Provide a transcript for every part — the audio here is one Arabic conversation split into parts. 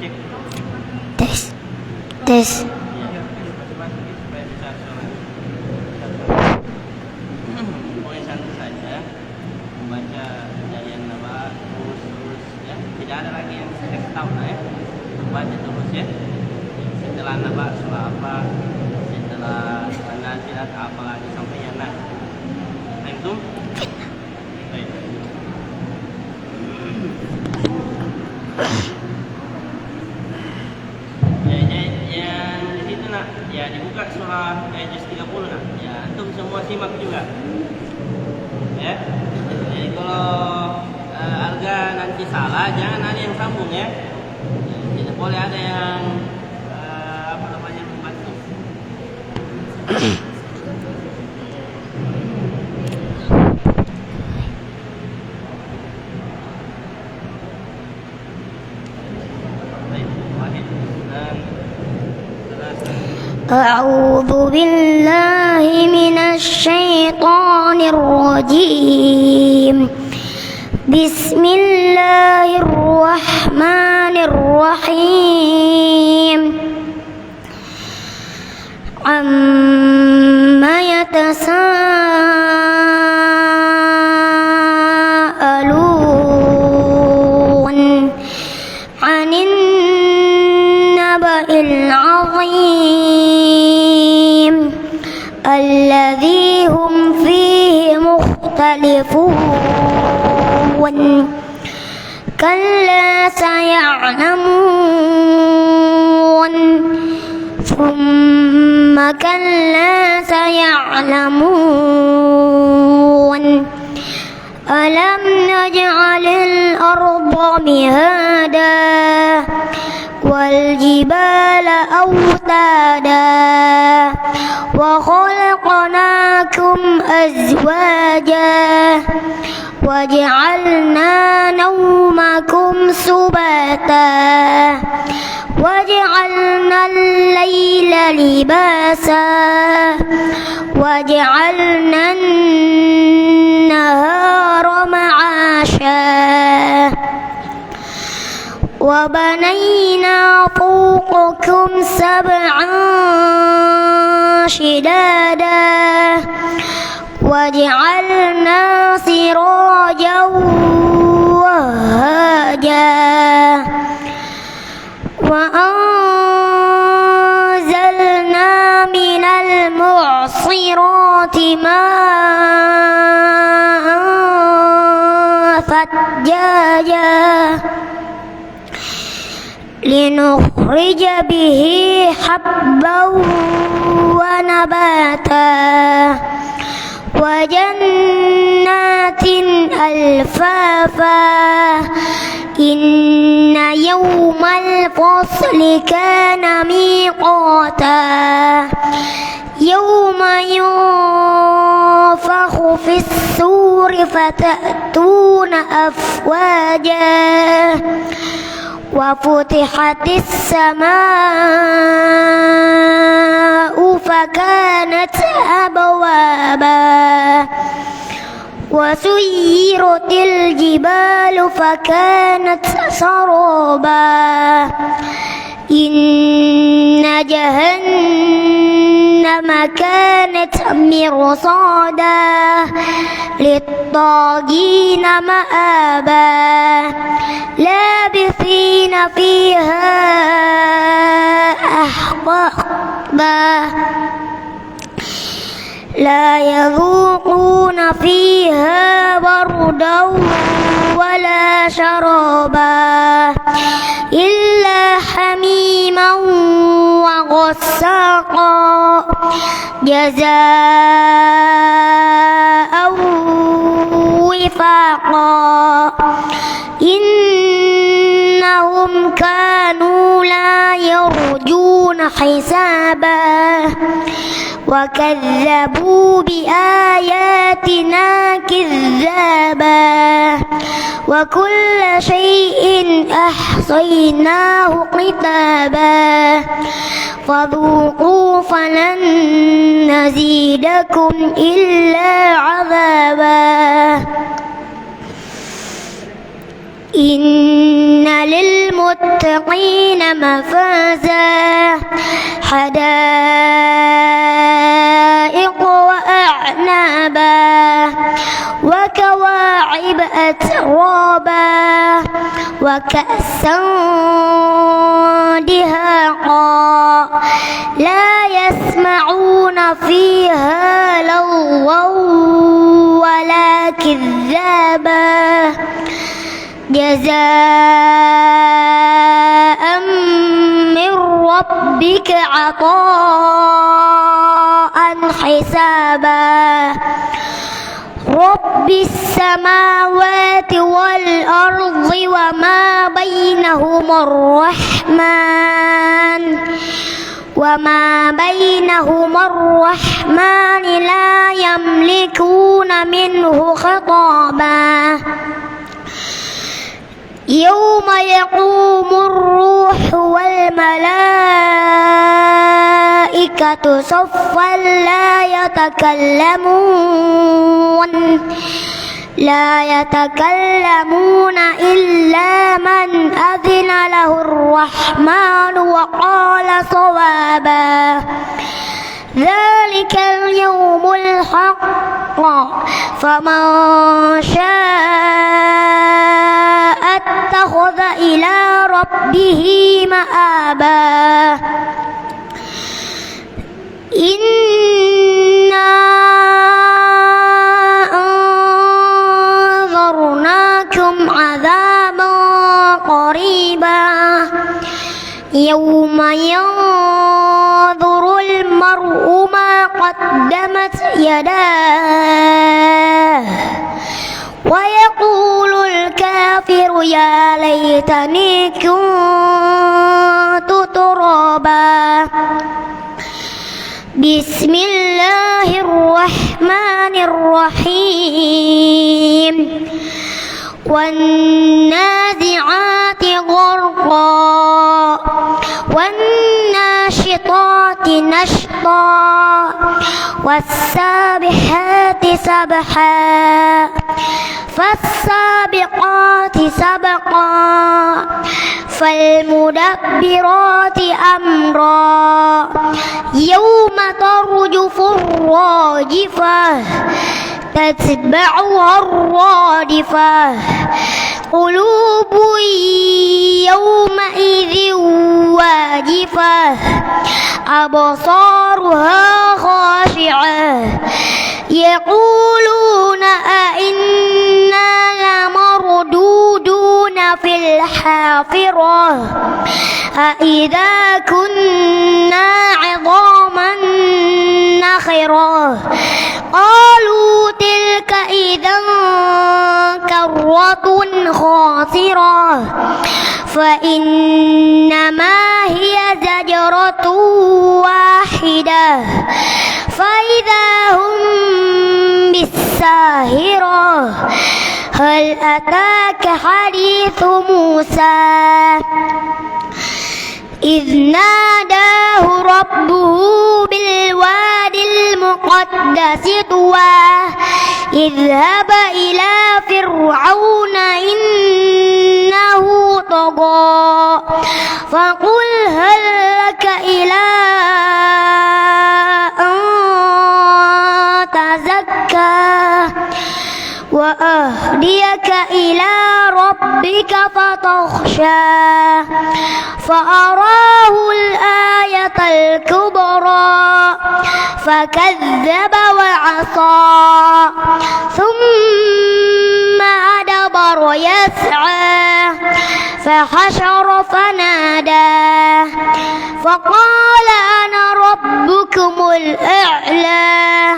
cek. Tes. Tes. Iya, masing-masing supaya bisa sholat. Pokoknya santai saja membaca hidayah Naba terus ya. Tidak ada lagi yang saya tahu ya. Baca terus ya. Setelah Naba surah apa, setelah Nazilat apa lagi sampai yang nah. Itu baik. Yang di situ nak, ya dibuka surah juz 30 nak. Ya, antum semua simak juga. Ya. Jadi kalau Alga nanti salah, jangan ada yang sambung ya. Tidak boleh ada yang apa namanya membantu. أعوذ بالله من الشيطان الرجيم بسم الله الرحمن الرحيم عما يتساءلون عن النبأ العظيم الذي هم فيه مختلفون كلا سيعلمون ثم كلا سيعلمون ألم نجعل الأرض مهادا والجبال أوتادا وخلقناكم أزواجا وجعلنا نومكم سباتا وجعلنا الليل لباسا وجعلنا النهار معاشا وبنينا فوقكم سبعا شدادا وجعلنا سراجا وهاجا وأنزلنا من المعصرات ماء ثجاجا لنخرج به حبا ونباتا وجنات ألفافا إن يوم الفصل كان ميقاتا يوم ينفخ في الصور فتأتون أفواجا وفتحت السماء فكانت أبوابا وسيرت الجبال فكانت سرابا إن جهنم كانت مرصادا للطاغين مآبا لابثين فيها أحقابا لا يذوقون فيها بردا ولا شرابا إلا حميما وغساقا جزاء وفاقا إنهم كانوا لا يرجون حسابا وكذبوا بآياتنا كذابا وكل شيء أحصيناه كتابا فذوقوا فلن نزيدكم إلا عذابا إن للمتقين مفازا حدائق وأعنابا وكواعب أترابا وكأسا دهاقا لا يسمعون فيها لغوا ولا كذابا جزاء من ربك عطاء حسابا رب السماوات والأرض وما بينهما الرحمن لا يملكون منه خطابا يوم يقوم الروح والملائكة صفا لا يتكلمون إلا من أذن له الرحمن وقال صوابا ذلك اليوم الحق فمن شاء اتخذ إلى ربه مآبا إنا أنذرناكم عذابا قريبا يوم ينظر المرء ما قدمت يداه ويقول الكافر يا ليتني كنت ترابا بسم الله الرحمن الرحيم والنازعات غرقا والناشطات نشطا والسابحات سبحا فالسابقات سبقا فالمدبرات أمرا يوم ترجف الراجفة تتبعها الرادفة قلوب يومئذ واجفة أبصارها خاشعة يقولون أئنا لمردودون في الحافرة أئذا كنا عظاما نخرة قالوا تلك إذا كرة خاسرة فإنما هي زجرة واحدة فإذا هم بالساهرة هل أتاك حديث موسى إذ ناداه ربه بالوادي المقدس طوى اذهب إلى فرعون إنه طغى فقل هل لك إلى أن تزكى وأهديك إلى ربك فتخشى فأراه الآية الكبرى فكذب وعصى ثم أدبر يسعى فحشر فنادى فقال أنا ربكم الأعلى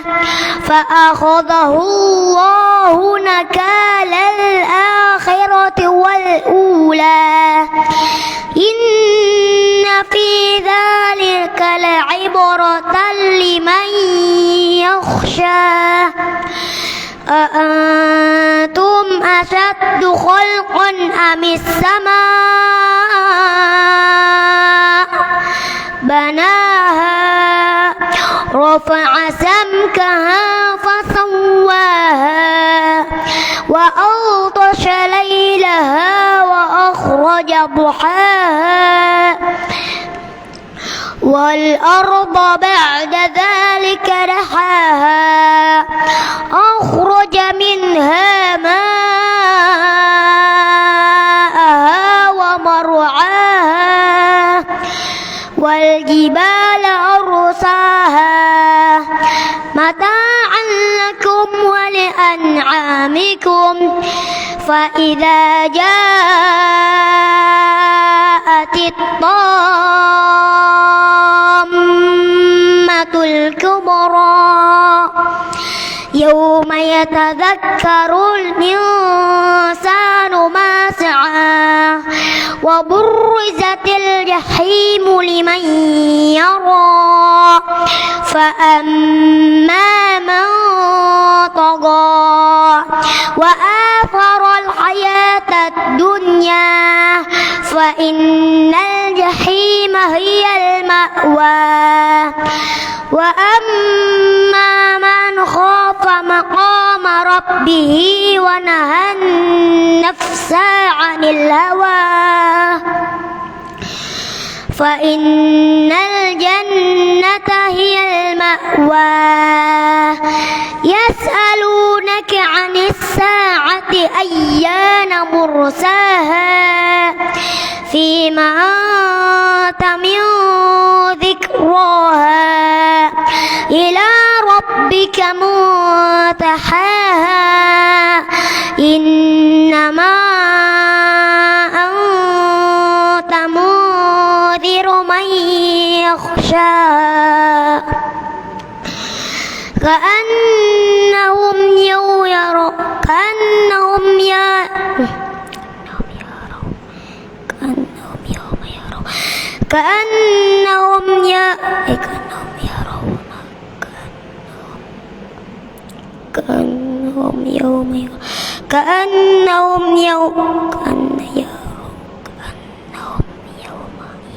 فأخذه الله نكال الآخرة والأولى إن في ذلك لعبرة لمن يخشى أأنتم أشد خلقا أم السماء بناها رفع سمكها فسواها وأغطش ليلها أخرج ضحاها والأرض بعد ذلك دحاها أخرج منها ماءها ومرعاها والجبال أرساها متاعا لكم ولأنعامكم فإذا جاءت الطامة الكبرى يوم يتذكر الإنسان ما سعى وبرزت الجحيم لمن يرى فأما من طغى وآثر الحياة الدنيا فإن الجحيم هي المأوى وأما من خاف مقام ربه ونهى النفس عن الهوى فإن الجنة هي المأوى يسألونك عن الساعة أيان مرساها فيما أنت من ذكراها إلى ربك منتهاها إنما أنت منذر من يخشاها كأنهم يوم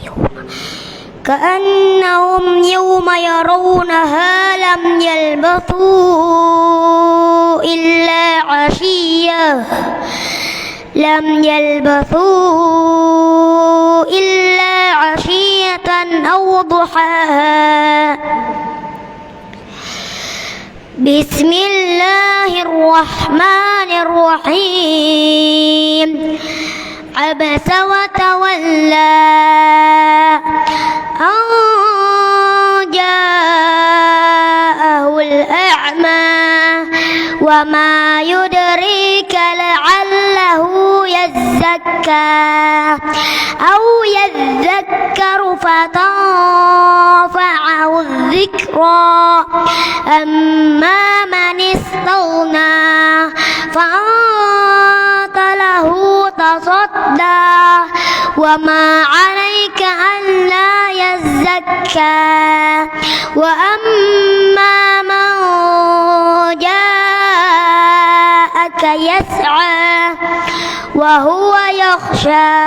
يرون كأنهم يوم يرونها لم يلبثوا إلا عشية أو ضحاها بسم الله الرحمن الرحيم عبس وتولى أن جاءه الأعمى وما يدريك لعله يزكى أو يذكر فتنفعه الذكرى أما من استغنى فأنت له تصدى وما عليك ألا يزكى وأما من جاءك يسعى وهو يخشى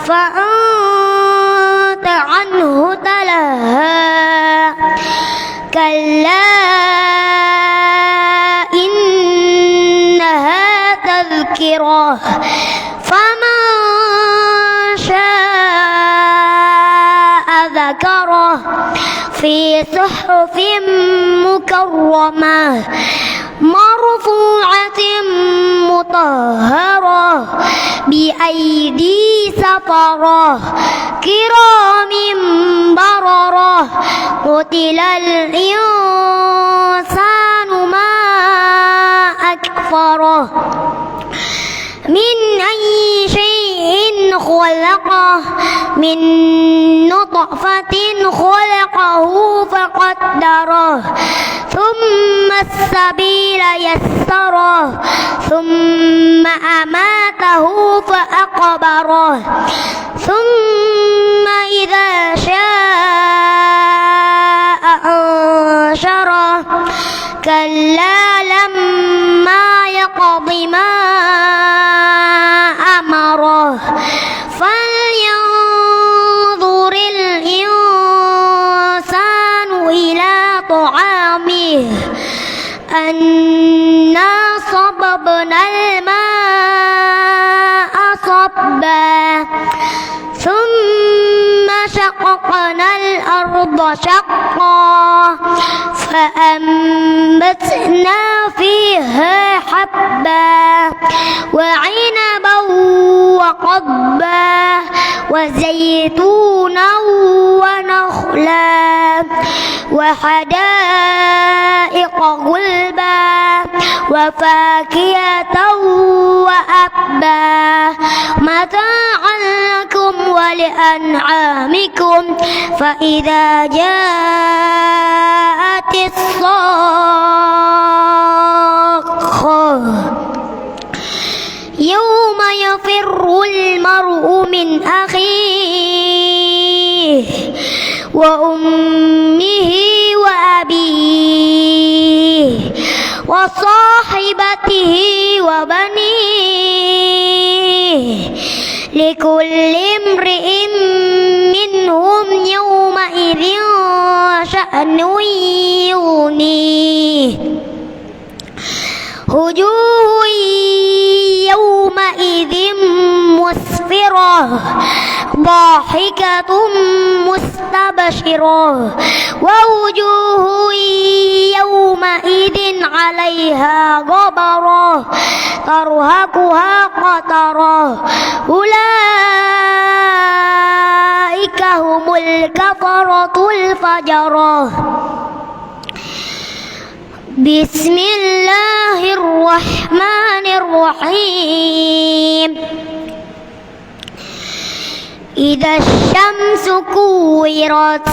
فأنت عنه تلهى كلا إنها تذكرة فمن شاء ذكره في صحف مكرمة مرفوعة مطهرة بأيدي سفرة كرام بررة قتل الإنسان ما أكفره من أي شيء خلقه من نطفة خلقه فقدره ثم السبيل يسره ثم أماته فأقبره ثم إذا شاء أنشره كلا لما يقض ما أمره فلينظر الإنسان إلى طعامه أنا صببنا الماء صبا وشققنا الأرض شقا فأنبتنا فيها حبا وعنبا وقضبا وزيتونا ونخلا وحدائق غلبا وفاكهة وأبا متاعا لكم ولأنعامكم فإذا جاءت الصاخة يوم يفر المرء من أخيه وأمه وأبيه وصاحبته وبنيه لكل امرئ منهم يومئذ شأن يغنيه وجوه يومئذ مسفرة ضاحكة مستبشرة ووجوه يومئذ عليها غبرة ترهقها قترة أولئك هم الكفرة الفجرة. بسم الله الرحمن الرحيم. إذا الشمس كورت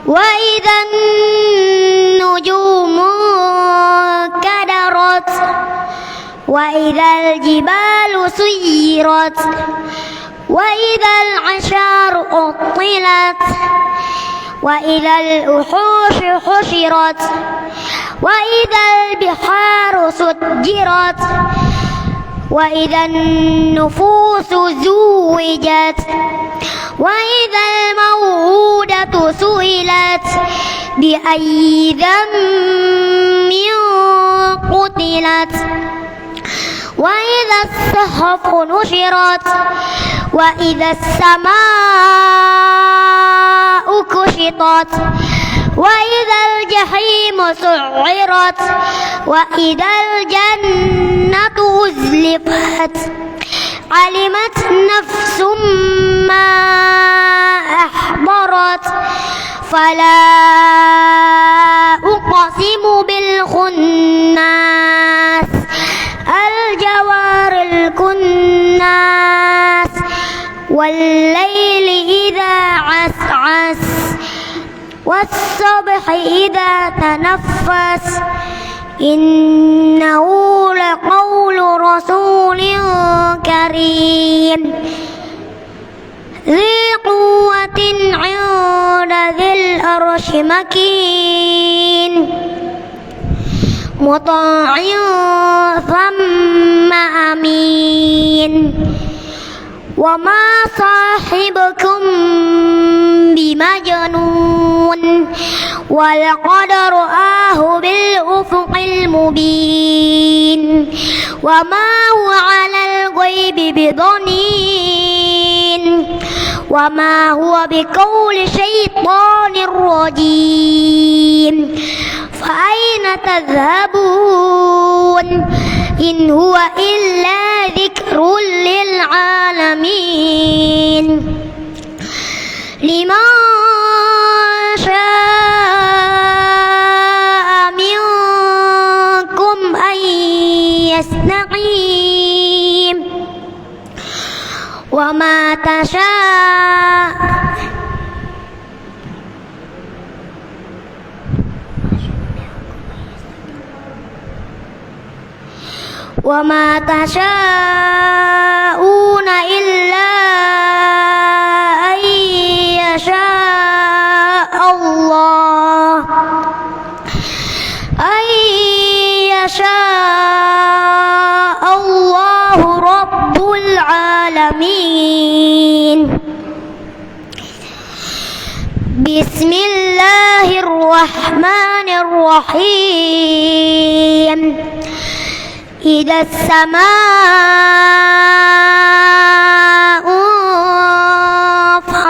وإذا النجوم كدرت وإذا الجبال سيرت وإذا العشار عطلت وإذا الوحوش حشرت وإذا البحار سجرت وإذا النفوس زوجت وإذا الموءودة سئلت بأي ذنب قتلت وإذا الصحف نشرت وإذا السماء كشطت وإذا الجحيم سعرت وإذا الجنة أزلفت علمت نفس ما أحضرت فلا أقسم بالخناس الجوار الكناس والليل إذا عسعس والصبح إذا تنفس إنه لقول رسول كريم ذي قوة عند ذي العرش مكين مطاع ثم أمين وما صاحبكم بمجنون ولقد رآه بالأفق المبين وما هو على الغيب بضنين وما هو بقول شيطان رجيم فأين تذهبون إن هو إلا ذكر للعالمين لمن شاء منكم أن يستقيم وما تشاءون إلا أن يشاء الله رب العالمين. بسم الله الرحمن الرحيم. إذا السماء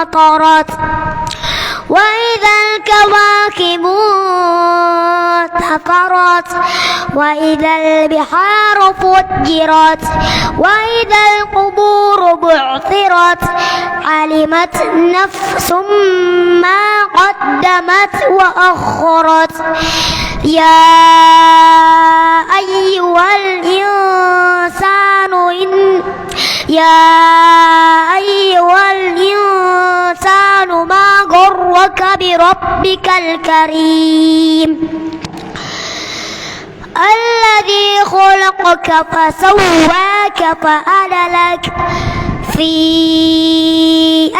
انفطرت وإذا الكواكب انتثرت وإذا البحار فجرت وإذا القبور بعثرت علمت نفس ما قدمت وأخرت يا أيها الإنسان ما غرك بربك الكريم الذي خلقك فسواك فعدلك في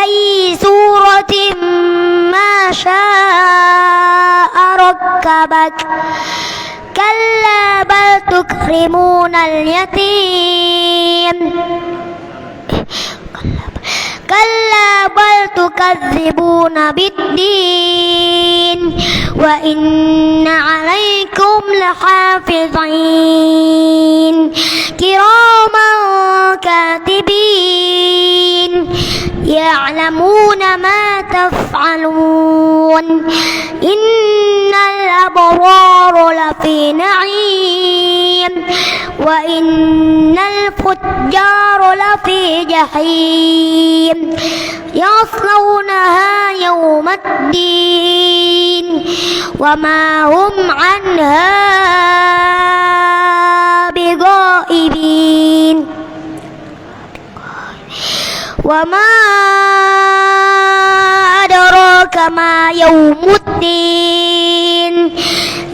أي سورة ما شاء ركبك كلا بل تكرمون اليتيم كلا بل تكذبون بالدين وإن عليكم لحافظين كراما كاتبين يعلمون ما تفعلون إن الأبرار لفي نعيم وإن الفجار لفي جحيم يصلونها يوم الدين وما هم عنها بغائبين وما أدراك ما يوم الدين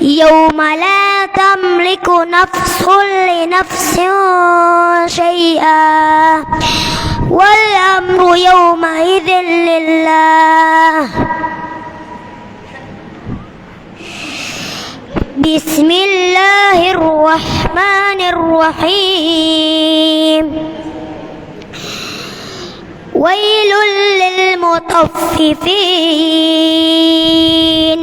يوم لا تملك نفس لنفس شيئا والأمر يومئذ لله بسم الله الرحمن الرحيم ويل للمطففين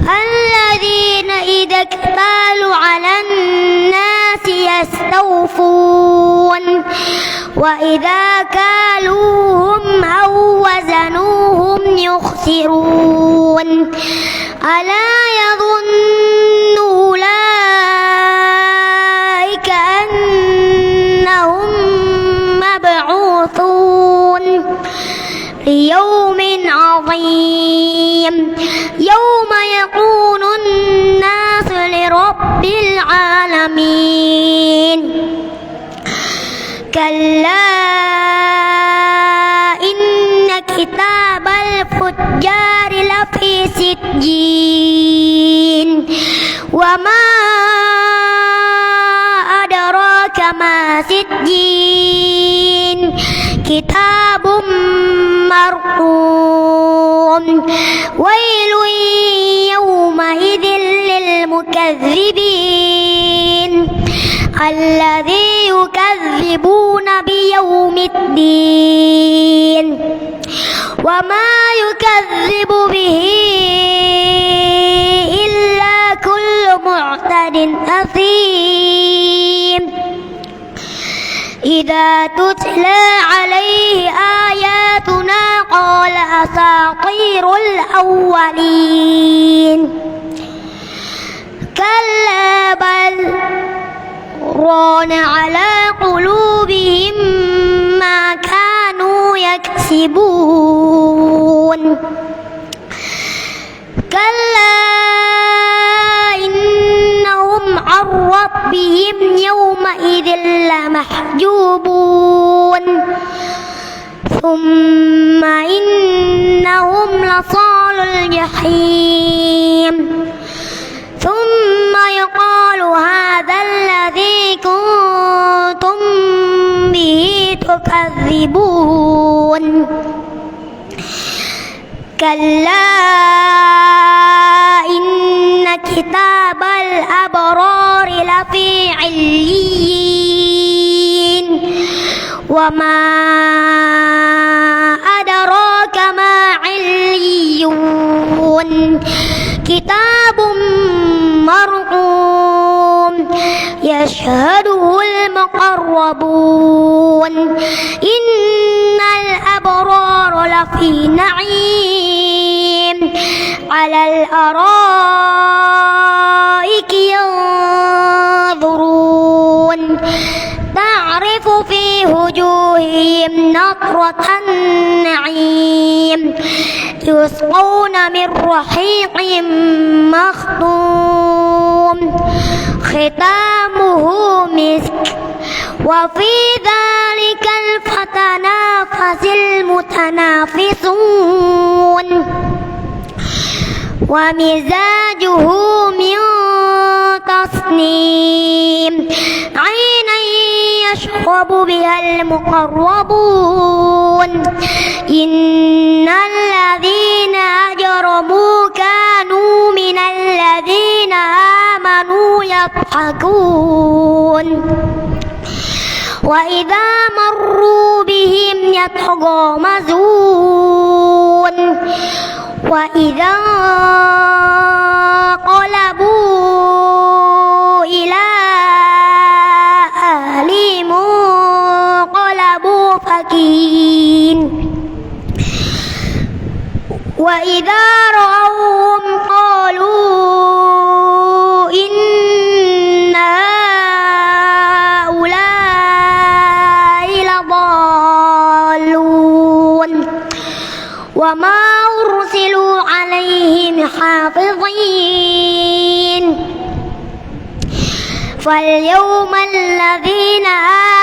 الذين إذا اكتالوا على الناس يستوفون وإذا كالوهم أو وزنوهم يخسرون ألا يظن أولئك أنهم مبعوثون ليوم عظيم يوم يكون الناس لرب العالمين كلا إن كتاب الفجار لفي سجين وما أدراك ما سجين كتاب مرقوم ويل يومئذ للمكذبين الذين يكذبون بيوم الدين وما يكذب به إلا كل معتد أثيم إذا تتلى عليه آياتنا قال أساطير الأولين كلا بل ران على قلوبهم ما كانوا يكسبون كلا إنهم عن ربهم يومئذ لمحجوبون ثم إنهم لصال الجحيم ثم يقال هذا الذي كنتم به تكذبون كلا إن كتاب الأبرار لفي عليين وما أدراك ما عليون كتاب مرقوم يشهده المقربون إن الأبرار لفي نعيم على الأرائك ينظرون تعرف في وجوههم نضرة النعيم يسقون من رحيق مختوم ختامه مسك وفي ذلك فليتنافس المتنافسون ومزاجه من تسنيم عينا يشرب بها المقربون إن الذين أجرموا كانوا من الذين آمنوا يضحكون وإذا مروا بهم يتغامزون وإذا انقلبوا إلى أهلهم انقلبوا فكهين وإذا رأوهم قالوا إن هؤلاء لضالون وما أرسلوا عليهم حافظين فاليوم الذين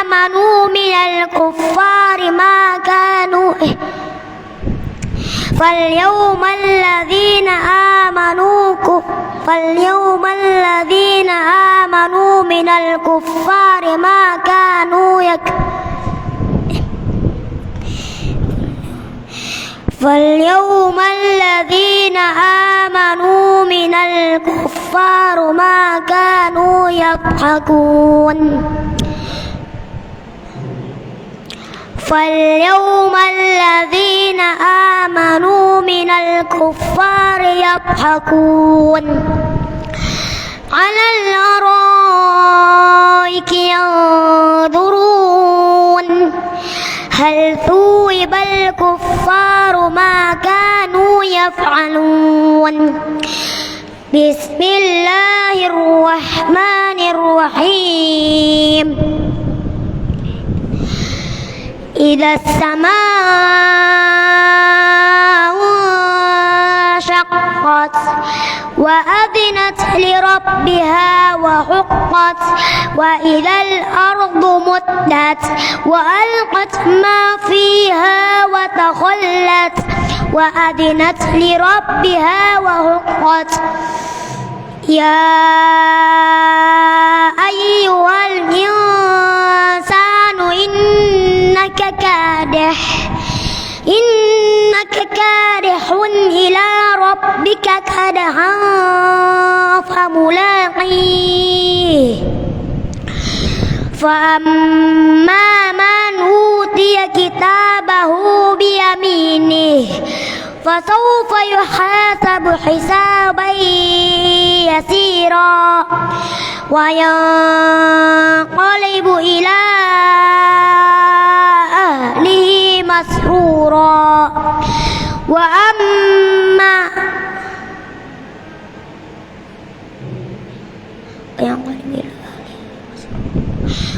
آمنوا من الكفار من الكفار ما كانوا فاليوم الذين آمنوا من الكفار ما كانوا يضحكون فاليوم الذين آمنوا من الكفار يضحكون على الأرائك ينظرون هل ثوب الكفار ما كانوا يفعلون بسم الله الرحمن الرحيم إذا السماء انشقت وأذنت لربها وحقت وإذا الأرض مدت وألقت ما فيها وتخلت وأذنت لربها وحقت يا أيها الإنسان إنك كادح إلى ربك كدحا فملاقيه فأما من أوتي كتابه بيمينه فسوف يحاسب حسابا يسيرا وينقلب إلى أهله مسرورا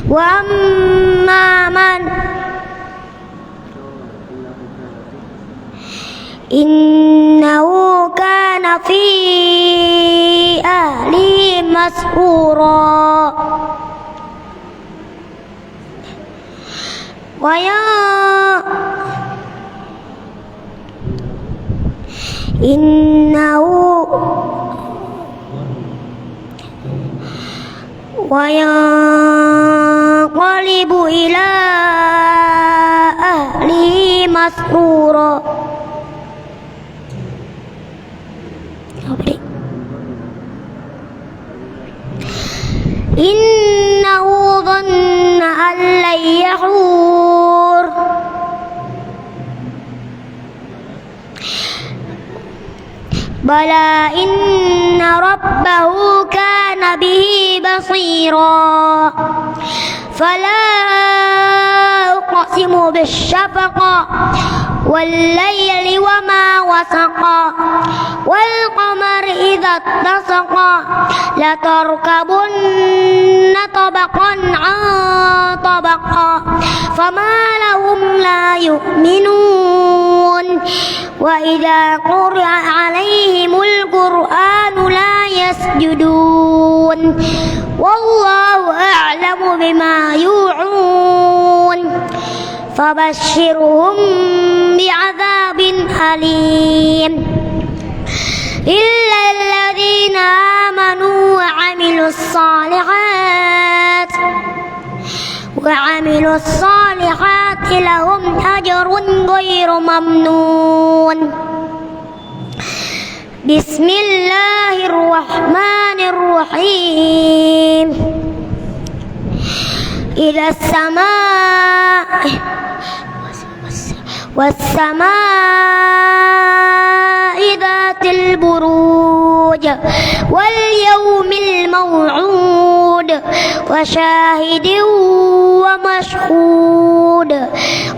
وأما من إنه كان في أهله مسرورا وينقلب إلى أهله مسرورا إنه ظن أن لن يحور بلى إن ربه كان به بصيرا فلا أقسم بالشفق والليل وما وسق والقمر إذا اتسق لتركبن طبقا عن طبق فما لهم لا يؤمنون وإذا قرئ عليهم القرآن لا يسجدون والله أعلم بما يوعون فبشرهم بعذاب أليم إلا الذين آمنوا وعملوا الصالحات لهم أجر غير ممنون بسم الله الرحمن الرحيم إلى السماء والسماء ذات البروج واليوم الموعود وشاهد ومشهود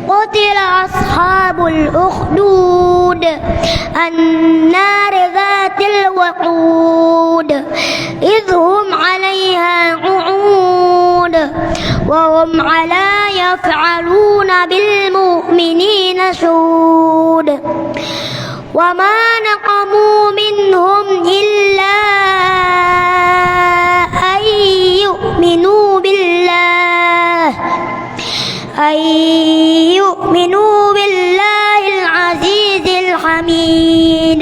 قتل أصحاب الأخدود النار ذات الوقود إذ هم عليها قعود وهم على يفعلون بالمؤمنين شهود وما نقموا منهم إلا أن يؤمنوا بالله العزيز الحميد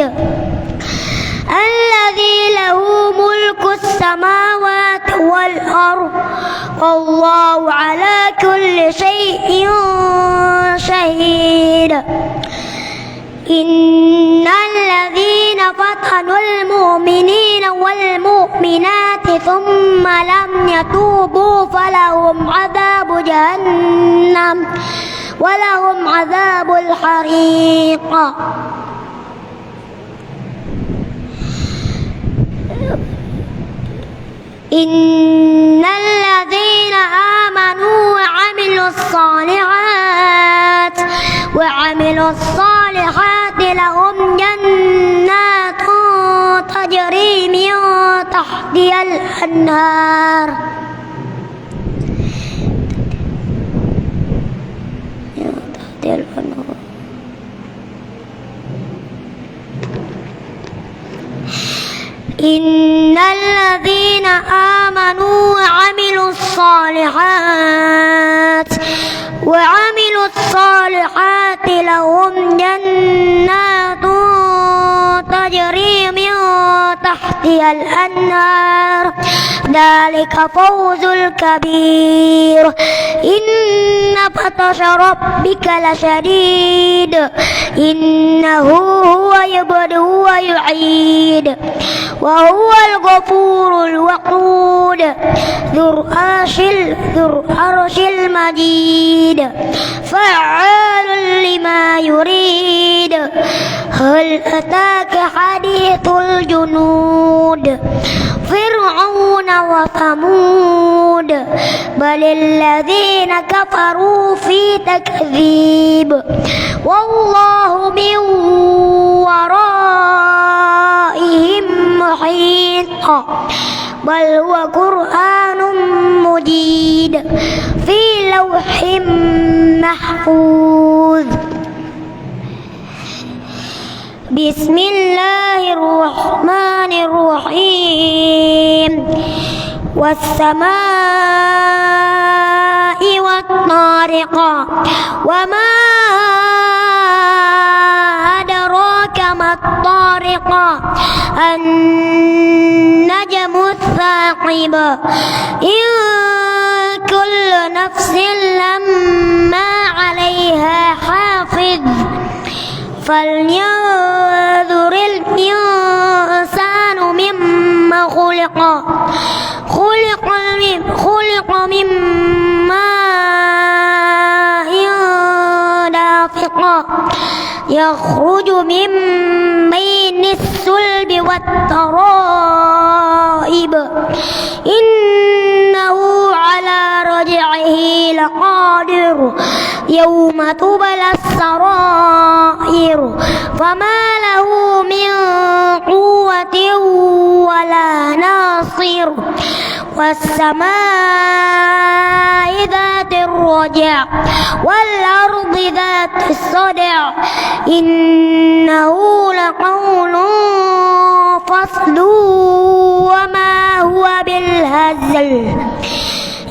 الذي له ملك السماوات والأرض والله على كل شيء شهيد إن الذين فتنوا المؤمنين والمؤمنات ثم لم يتوبوا فلهم عذاب جهنم ولهم عذاب الحريق إن الذين آمنوا وعملوا الصالحات لهم جنات تجري من تحتها الأنهار إن الذين آمنوا وعملوا الصالحات لهم جنات تجري من تحتها الأنهار ذلك فوز الكبير إن بطش ربك لشديد إنه هو يبدئ ويعيد وهو الغفور الودود ذو العرش المجيد فعال لما يريد هل أتاك حديث الجنود فرعون وثمود بل الذين كفروا في تكذيب والله من ورائهم محيط بل هو قرآن مجيد في لوح محفوظ بسم الله الرحمن الرحيم والسماء والطارق وما أدراك ما الطارق النجم الثاقب إن كل نفس لما عليها حافظ فلينظر الإنسان مما خلق من ماء دافق يخرج من بين الصلب والترائب إنه على رجعه عليه لقادر يوم تبلى السرائر فما له من قوة ولا ناصر والسماء ذات الرجع والأرض ذات الصدع إنه لقول فصل وما هو بالهزل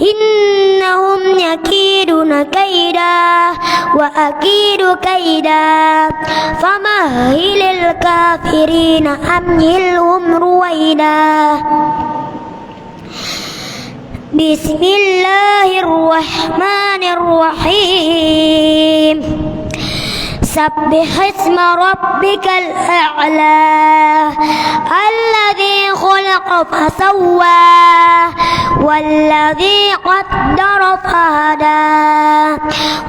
إنهم يكيدون كيدا وأكيد كيدا فمهل الكافرين أمهلهم رويدا بسم الله الرحمن الرحيم سبح اسم ربك الأعلى الذي خلق فسوى والذي قدر فهدى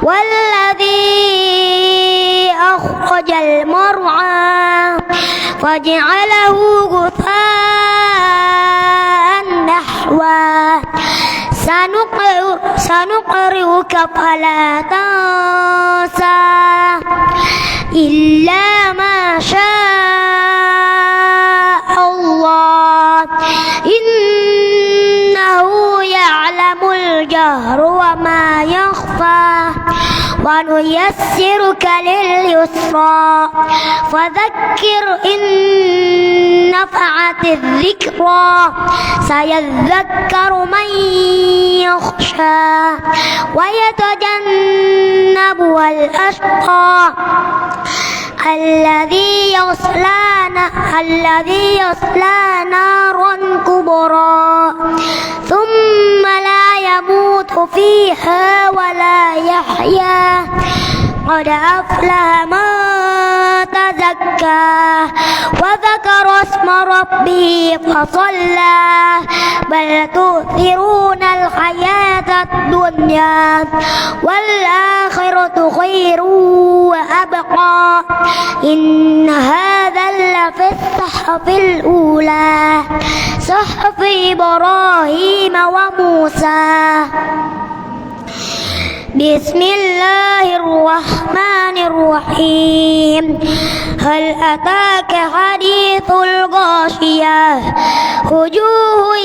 والذي أخرج المرعى فجعله غثاء نحوا سنقرئك فلا تنسى إلا ما شاء الله إنه يعلم الجهر وما يخفى ونيسرك لليسرى فذكر إن نفعت الذكرى سيذكر من يخشى ويتجنبها الأشقى الذي يصلى نارا كبرى ثم لا يموت فيها ولا يحيا قد أفلح من تزكى وذكر اسم ربه فصلى بل تؤثرون الحياة الدنيا والآخرة خير وأبقى إن هذا لفي الصحف الأولى صحف إبراهيم وموسى بسم الله الرحمن الرحيم هل أتاك حديث الغاشية وجوه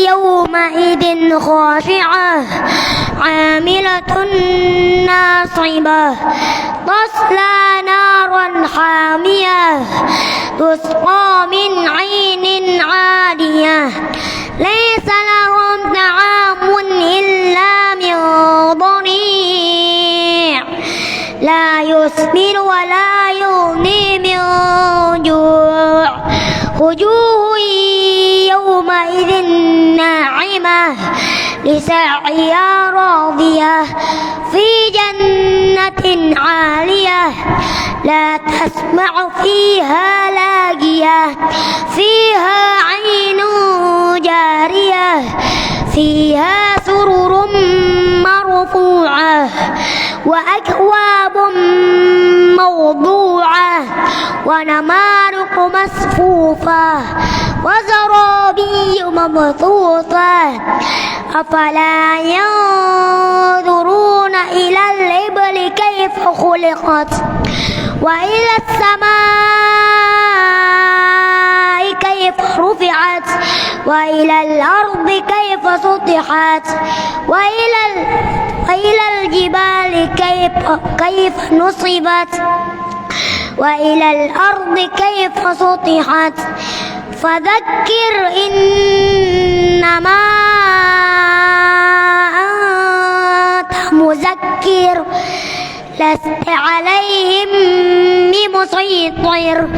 يومئذ خاشعة عاملة ناصبة تصلى نارا حامية تسقى من عين عادية ليس لهم طعام إلا من ضريع لا يسمن ولا يغني من جوع وجوه يومئذ ناعمة لسعيها راضية في جنة عالية لا تسمع فيها لاغية فيها عين جارية فيها سرر مرفوعة وأكواب موضوعة ونمارق مصفوفة وزرابي مبثوثة أفلا ينظرون إلى الإبل كيف خلقت وإلى السماء كيف رفعت وإلى الأرض كيف سطحت وإلى الجبال كيف نصبت وإلى الأرض كيف سطحت فذكر إنما أنت مذكر لست عليهم بمسيطر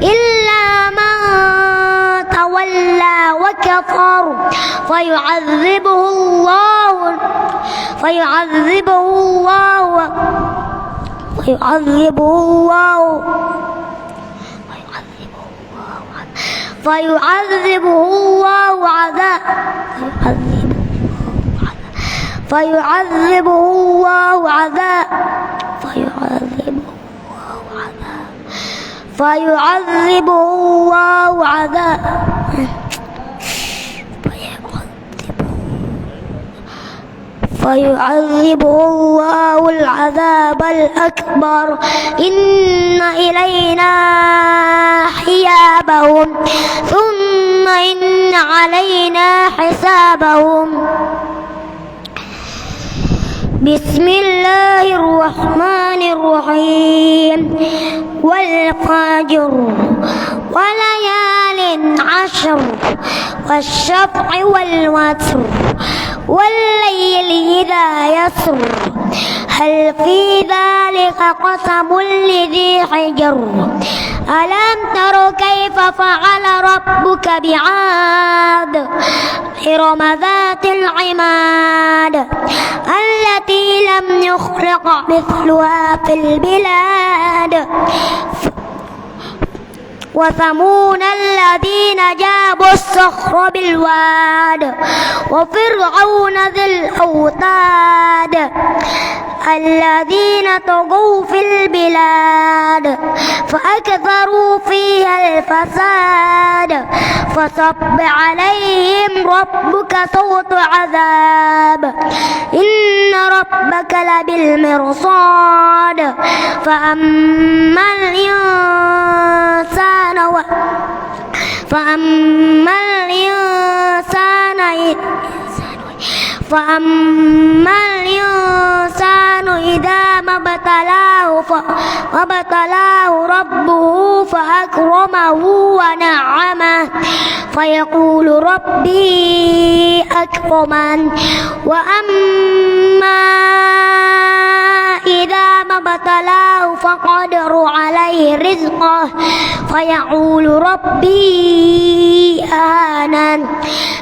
إلا من تولى وكفر فيعذبه فيعذبه الله العذاب الأكبر إن إلينا حسابهم ثم إن علينا حسابهم. بسم الله الرحمن الرحيم والفجر وليال عشر والشفع والوتر والليل إذا يسر هل في ذلك قسم لذي حجر ألم تر كيف فعل ربك بعاد إرم ذات العماد التي لم يخلق مثلها في البلاد وثمود الذين جابوا الصخر بالواد وفرعون ذي الأوتاد الذين طغوا في البلاد فأكثروا فيها الفساد فصب عليهم ربك صوت عذاب إن ربك لبالمرصاد فأما الإنسان إذا ما ابتلاه ربه فأكرمه ونعمه فيقول ربي أكرمن وأما إذا ما ابتلاه فقدر عليه رزقه فيقول ربي أهانن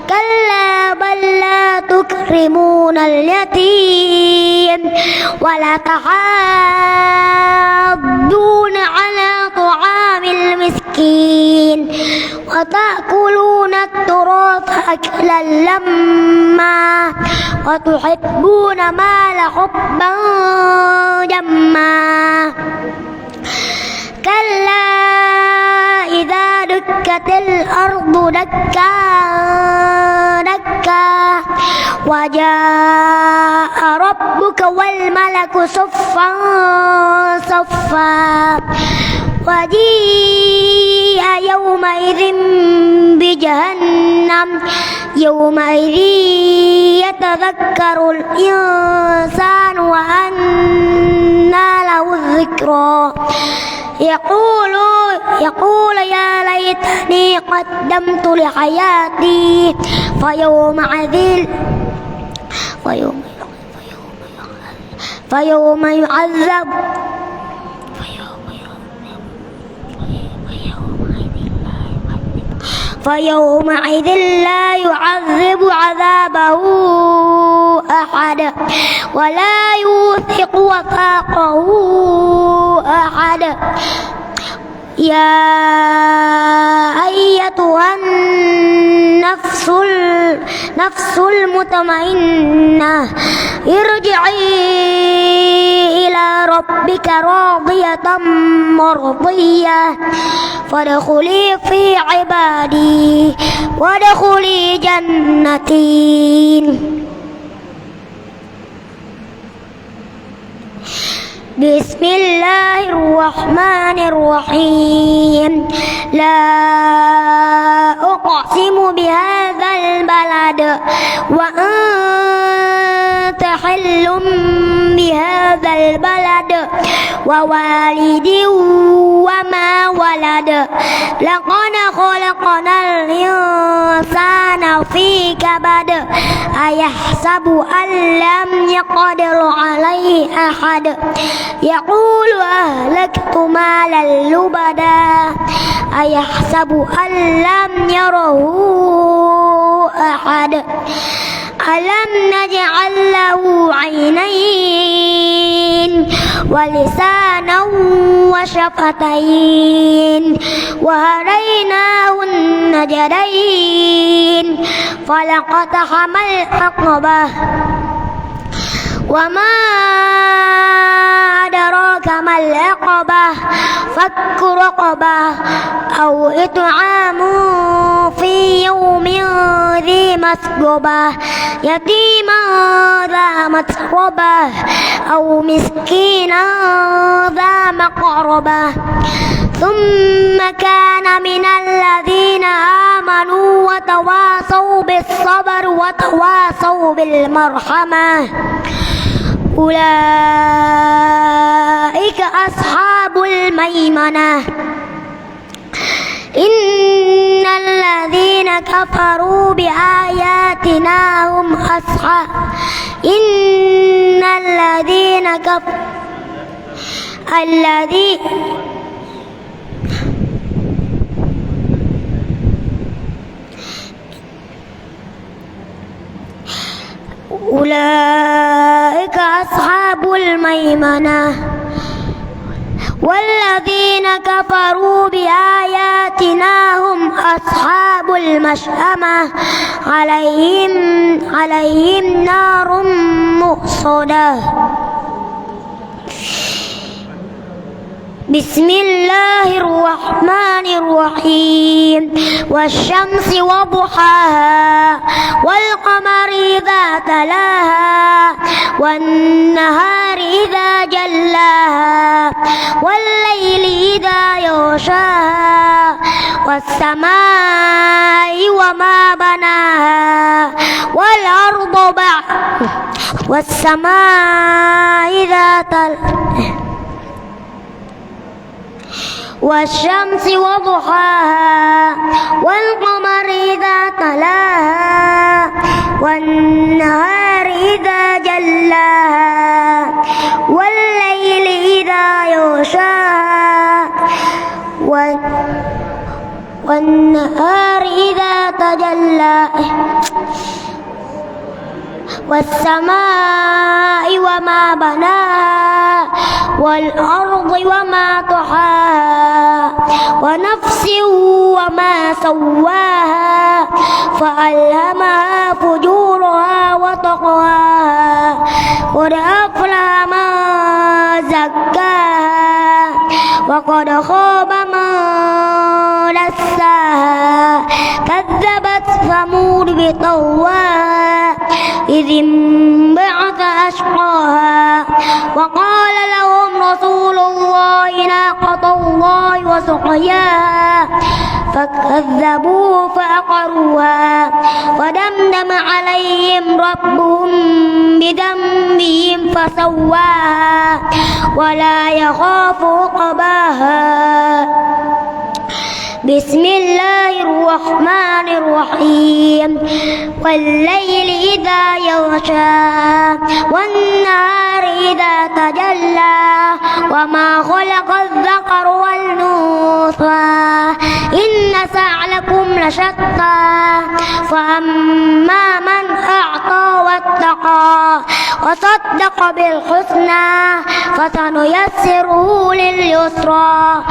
كلا بل لا تكرمون اليتيم ولا تحاضون على طعام المسكين وتأكلون التراث أكلا لما وتحبون مال حبا جما كلا إذا دكت الأرض دكا دكا وجاء ربك والملك صفا صفا وجيء يومئذ بجهنم يومئذ يتذكر الإنسان وأنى له الذكرى يقول يا ليتني قدمت لحياتي فيومئذ لا يعذب عذابه أحد ولا يوثق وثاقه أحد يا أيتها النفس المطمئنة ارجعي إلى ربك راضية مرضية فادخلي في عبادي وادخلي جنتي. بسم الله الرحمن الرحيم لا أقسم بهذا البلد وأنت حل بهذا البلد ووالد وما ولد لقد خلقنا الإنسان في كبد أيحسب أن لم يقدر عليه أحد يقول أهلكت مالا لبدا أيحسب أن لم يره أحد ألم نجعل له عينين ولسانا وشفتين وهديناه النجدين فلقتحم العقبة وما أدراك أدراك ما العقبة فك رقبة أو إطعام في يوم ذي مسغبة يتيما ذا متربة أو مسكينا ذا مقربة ثم كان من الذين آمنوا وتواصوا بالصبر وتواصوا بالمرحمة أولئك أصحاب الميمنة إن الذين كفروا بآياتنا هم أصحاب إن الذين كفروا أولئك أصحاب الميمنة والذين كفروا بآياتنا هم أصحاب المشأمة عليهم نار مؤصدة بسم الله الرحمن الرحيم والشمس وضحاها والقمر إذا تلاها والنهار إذا جلاها والليل إذا يغشاها والسماء وما بناها والسماء ذات والشمس وضحاها والقمر إذا تلاها والنهار إذا جلاها والليل إذا يغشاها والنهار إذا تجلى والسماء وما بناها والأرض وما طحاها ونفس وما سواها فألهمها فجورها وتقواها قد أفلح من زكاها وقد خاب من دساها كذبت ثمود بطغواها إذ انبعث أشقاها وقال لهم رسول الله ناقة الله وسقياها فكذبوه فعقروها فدمدم عليهم ربهم بذنبهم فسواها ولا يخاف عقباها بسم الله الرحمن الرحيم والليل إذا يغشى والنهار إذا تجلى وما خلق الذكر والأنثى إن سعيكم لشتى فأما من أعطى واتقى وصدق بالحسنى فسنيسره لليسرى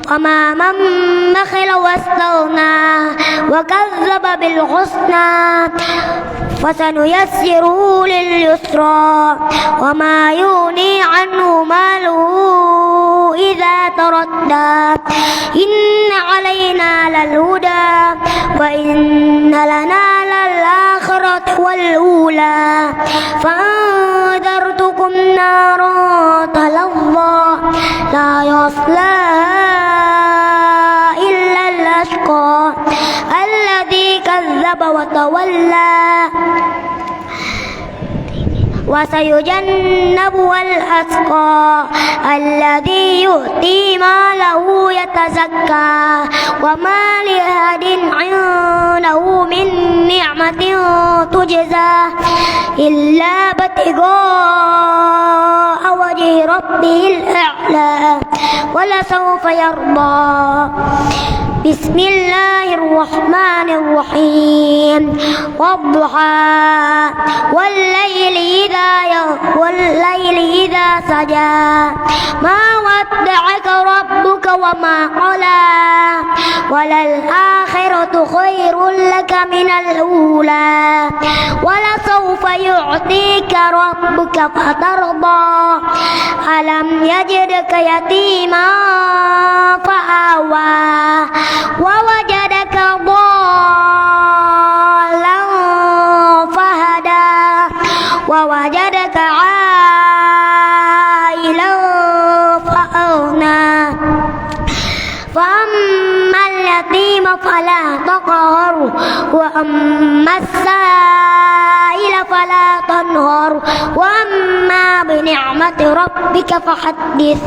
وما من بخل واستغنى وكذب بالحسنى فسنيسره لليسرى وما يغني عنه ماله إذا تردى إن علينا للهدى وإن لنا للآخرة والأولى فأنذرتكم نارا تلظى لا يصلاها إلا الأشقى الذي كذب وتولى وسيجنبها الأتقى الذي يؤتي ماله يتزكى وما لأحد عنده من نعمة تجزى إلا ابتغاء وجه ربه الأعلى ولسوف يرضى بسم الله الرحمن الرحيم والضحى والليل إذا سجى ما ودعك ربك وما قلى وللآخرة خير لك من الأولى ولسوف يعطيك ربك فترضى ألم يجدك يتيما فآوى ووجدك ضالا فهدى ووجدك عائلا فأغنى فأما اليتيم فلا تقهر وأما السائل فلا تنهر وأما بنعمة ربك فحدث.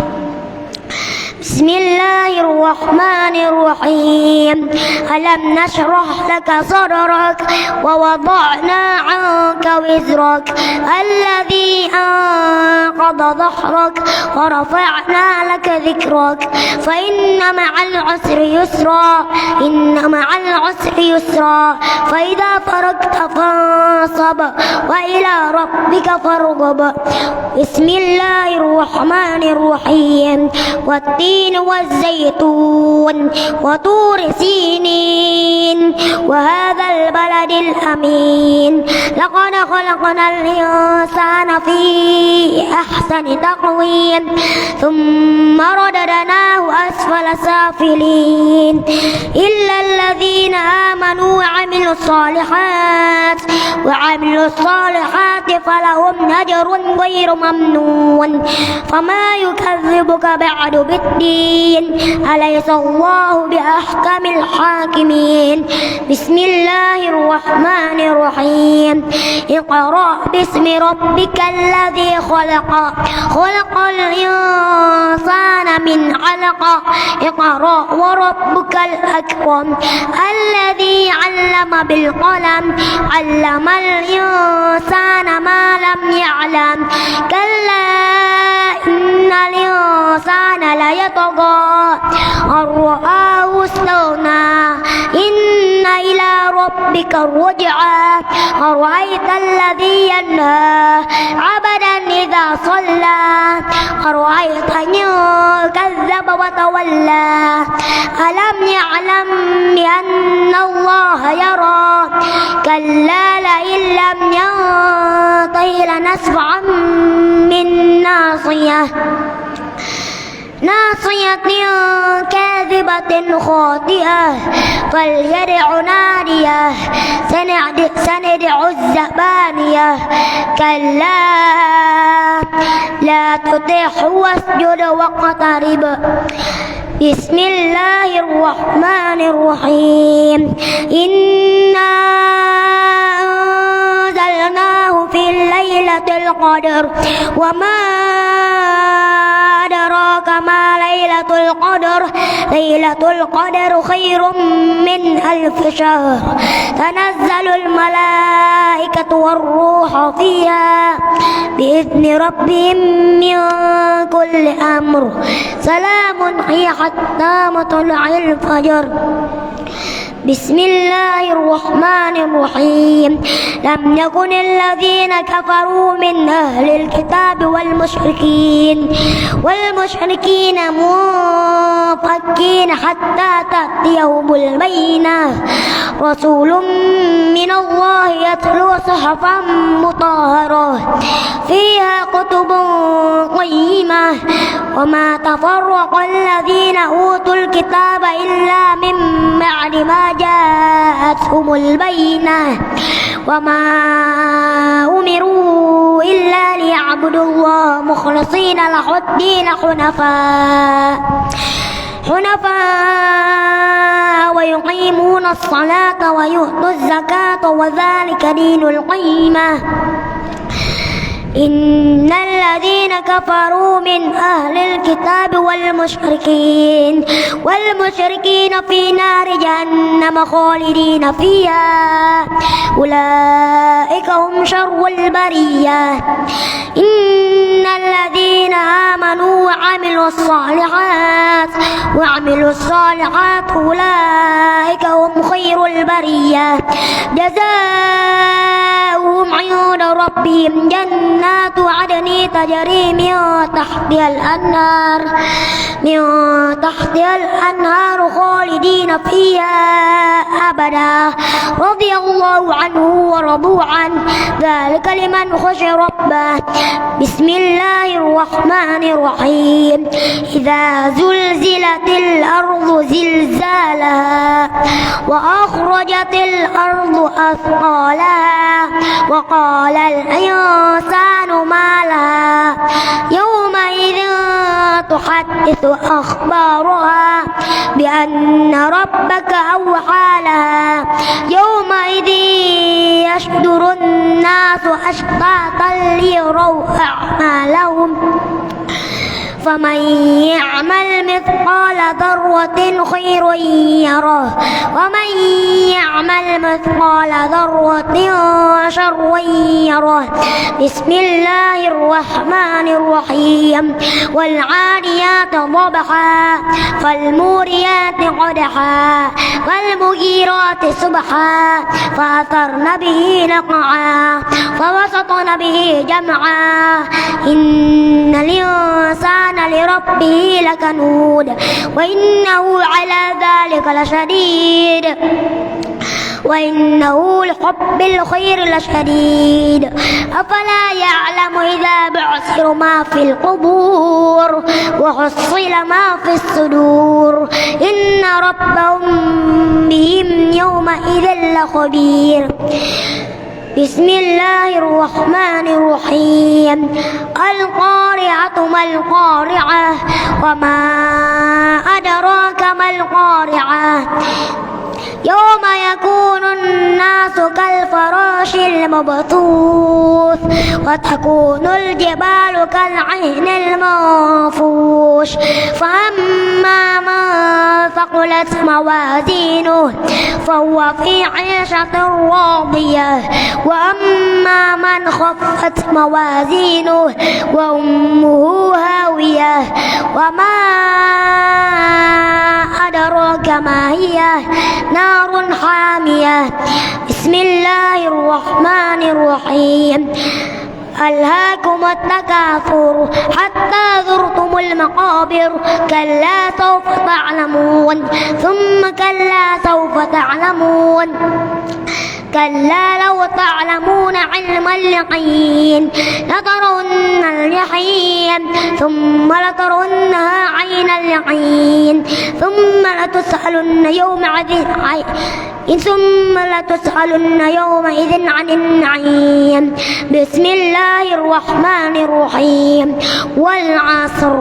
بسم الله الرحمن الرحيم ألم نشرح لك صدرك ووضعنا عنك وزرك الذي أنقض ظهرك ورفعنا لك ذكرك فإن مع العسر يسرا إن مع العسر يسرا فإذا فرغت فانصب وإلى ربك فارغب. بسم الله الرحمن الرحيم والتين والزيتون وطور سينين وهذا البلد الأمين لقد خلقنا الإنسان في أحسن تقويم ثم رددناه أسفل سافلين إلا الذين آمنوا وعملوا الصالحات فلهم أجر غير ممنون فما يكذبك بعد بالدين أليس الله بأحكم الحاكمين. بسم الله الرحمن الرحيم اقرأ باسم ربك الذي خلق الإنسان من علق اقرأ وربك الأكرم الذي علم بالقلم علم الإنسان ما لم يعلم كلا إن الإنسان ليطغى أن رآه استغنى إن إلى ربك الرجعى أرأيت الذي ينهى عبدا إذا صلى أرأيت إن كذب وتولى ألم يعلم بأن الله يرى كلا لئن لم ينته لنسفعا بالناصية كاذبة خاطئة فليدع ناديه سندع الزبانية كلا لا تطعه واسجد واقترب. بسم الله الرحمن الرحيم إنا أنزلناه في ليلة القدر وما أدراك ما ليلة القدر ليلة القدر خير من 1000 شهر تنزل الملائكة والروح فيها بإذن ربهم من كل أمر سلام هي حتى مطلع الفجر. بسم الله الرحمن الرحيم لم يكن الذين كفروا من أهل الكتاب والمشركين منفكين حتى تأتيهم البينة رسول من الله يتلو صحفا مطهرة فيها كتب قيمة وما تفرق الذين أوتوا الكتاب إلا من بعد ما جاءتهم البينة وما أمروا إلا ليعبدوا الله مخلصين له الدين حنفاء ويقيمون الصلاة ويؤتوا الزكاة وذلك دين القيمة إن الذين كفروا من أهل الكتاب والمشركين في نار جهنم خالدين فيها أولئك هم شر البرية إن الذين آمنوا وعملوا الصالحات أولئك هم خير البرية جزاؤهم عند عند ربهم جنات عدن تجري من تحتها الأنهار خالدين فيها أبدا رضي الله عنه ورضوا عنه ذلك لمن خشي ربه. بسم الله الرحمن الرحيم إذا زلزلت الأرض زلزالها وأخرجت الأرض أثقالها وقال الإنسان ما لها يومئذ تحدث أخبارها بأن ربك أوحى لها يومئذ يصدر الناس أشتاتا ليروا أعمالهم فمن يعمل مثقال ذرة خيرا يره ومن يعمل مثقال ذرة شرا يره. بسم الله الرحمن الرحيم والعاديات ضبحا فالموريات قدحا فالمغيرات صبحا فأثرن به نقعا فوسطن به جمعا إن الإنسان لربه لكنود وإنه على ذلك لشديد وإنه لحب الخير لشديد أفلا يعلم إذا بعثر ما في القبور وحصل ما في الصدور إن ربهم بهم يومئذ لخبير. بسم الله الرحمن الرحيم القارعة ما القارعة وما أدراك ما القارعة يوم يكون الناس كالفراش المبثوث وتكون الجبال كالعهن المنفوش فأما من ثقلت موازينه فهو في عيشة راضية وأما من خفت موازينه وأمه هاوية وما أدراك ما هي نار حامية. بسم الله الرحمن الرحيم ألهاكم التكاثر حتى زرتم المقابر كلا سوف تعلمون ثم كلا سوف تعلمون كلا لو تعلمون علم اليقين لترون الجحيم ثم لترونها عين اليقين ثم لتسألن يومئذ عن النعيم. بسم الله الرحمن الرحيم والعصر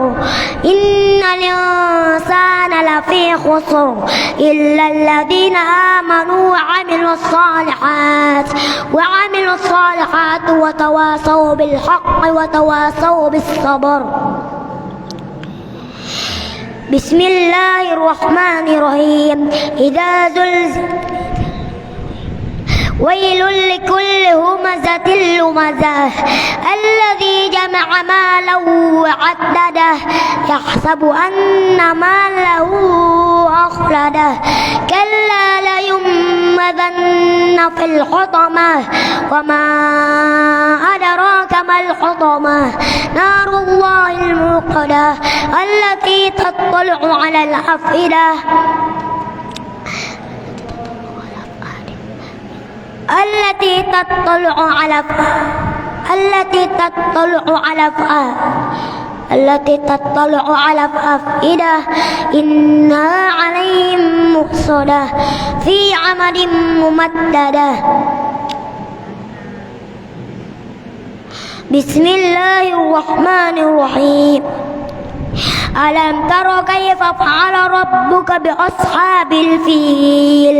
إن الإنسان لفي خسر إلا الذين آمنوا وعملوا الصالحات وتواصوا بالحق وتواصوا بالصبر. بسم الله الرحمن الرحيم إذا ويل لكل همزة لمزة الذي جمع ماله وعدده يحسب أن ماله أخلده كلا لينبذن في الحطمة وما أدراك ما الحطمة نار الله الموقدة التي تطلع على الأفئدة التي تطلع على الأفئدة إنها عليهم مؤصدة في عمد ممددة. بسم الله الرحمن الرحيم ألم تر كيف فعل ربك بأصحاب الفيل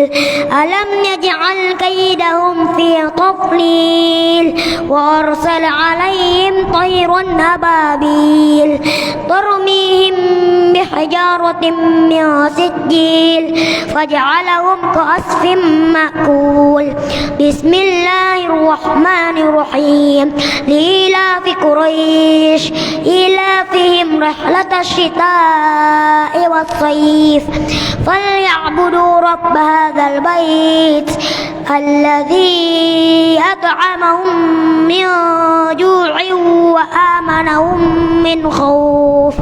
ألم يجعل كيدهم في تضليل وأرسل عليهم طيرا أبابيل ترميهم بحجارة من سجيل فجعلهم كعصف مأكول. بسم الله الرحمن الرحيم لإيلاف قريش إيلافهم رحلة الشتاء والصيف فليعبدوا رب هذا البيت الذي أطعمهم من جوع وآمنهم من خوف.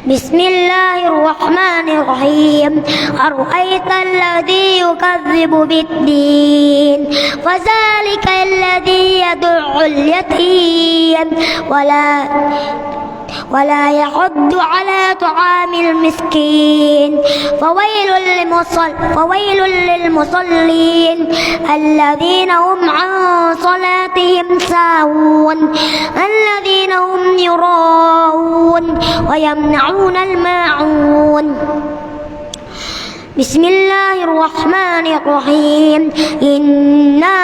بسم الله الرحمن الرحيم. أرأيت الذي يكذب بالدين فذلك الذي يدع اليتيم ولا يحض على طعام المسكين. فويل للمصلين الذين هم عن صلاتهم ساهون الذين هم يراءون ويمنعون الماعون. بسم الله الرحمن الرحيم. إنا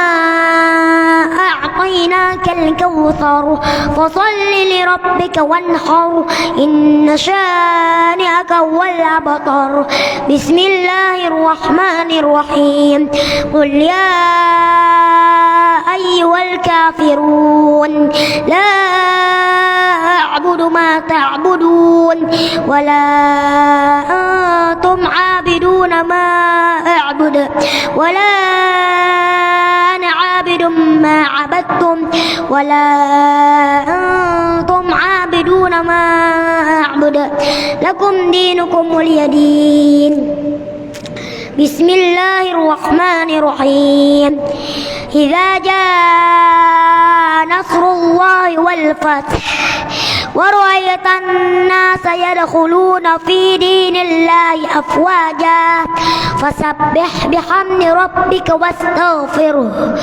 أعطيناك الكوثر فصل لربك وانحر إن شانئك هو الأبتر. بسم الله الرحمن الرحيم. قل يا أيها الكافرون لا أعبد ما تعبدون ولا أنتم عابدون ما أعبد ولا أنا عابد ما عبدتم ولا أنتم عابدون ما أعبد لكم دينكم ولي دين. بسم الله الرحمن الرحيم. إذا جاء نصر الله والفتح ورأيت الناس يدخلون في دين الله أفواجا فسبح بحمد ربك واستغفره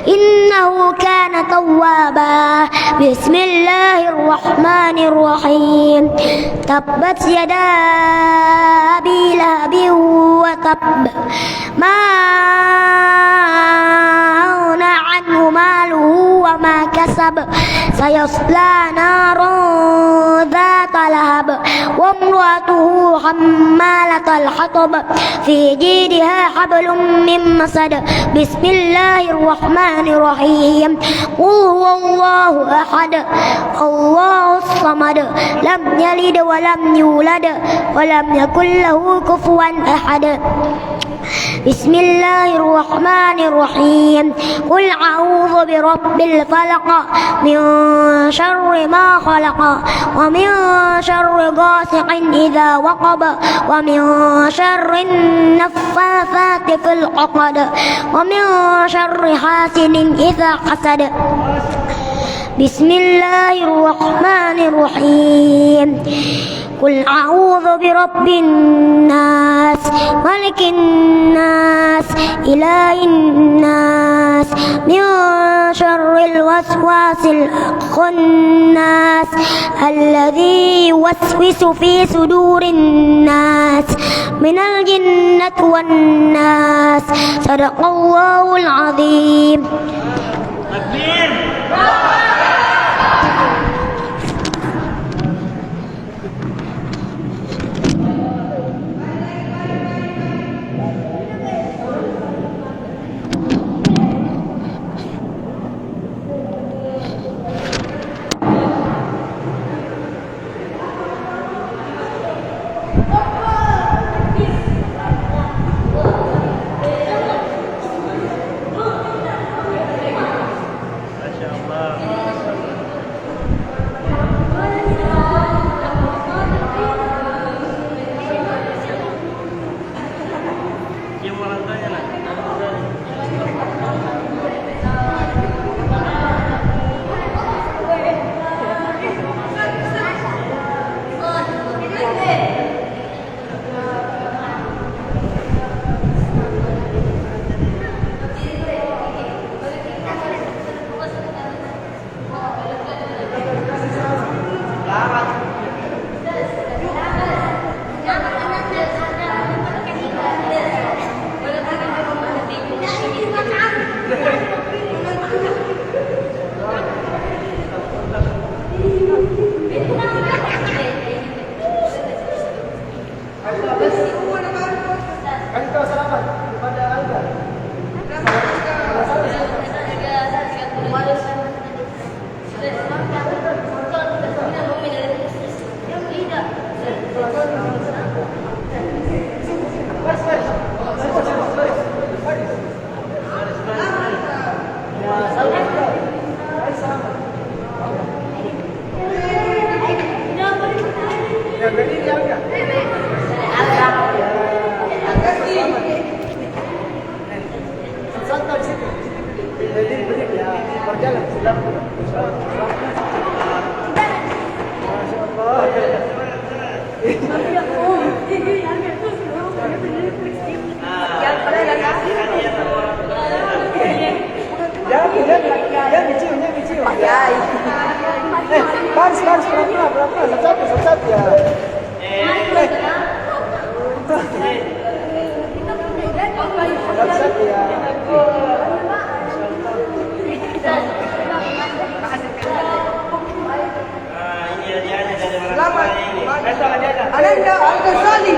إنه كان توابا. بسم الله الرحمن الرحيم. تبت يدا أبي لهب وتب ما أغنى عنه ماله وما كسب سيصلى نارا ذات لهب وامرأته حمالة الحطب في جيدها حبل من مسد. بسم الله الرحمن الرحيم. قل هو الله أحد الله الصمد لم يلد ولم يولد ولم يكن له كفوا أحد. بسم الله الرحمن الرحيم. قل أعوذ برب الفلق من شر ما خلق ومن شر غاسق إذا وقب ومن شر النفاثات في العقد ومن شر حاسد إذا حسد. بسم الله الرحمن الرحيم. قل أعوذ برب الناس ملك الناس إله الناس من شر الوسواس الخناس الذي يوسوس في صدور الناس من الجنة والناس. صدق الله العظيم. Satu ya. Satu ya. Ini hadiahnya dari orang tua ini. Ananda, Al-Ghazali.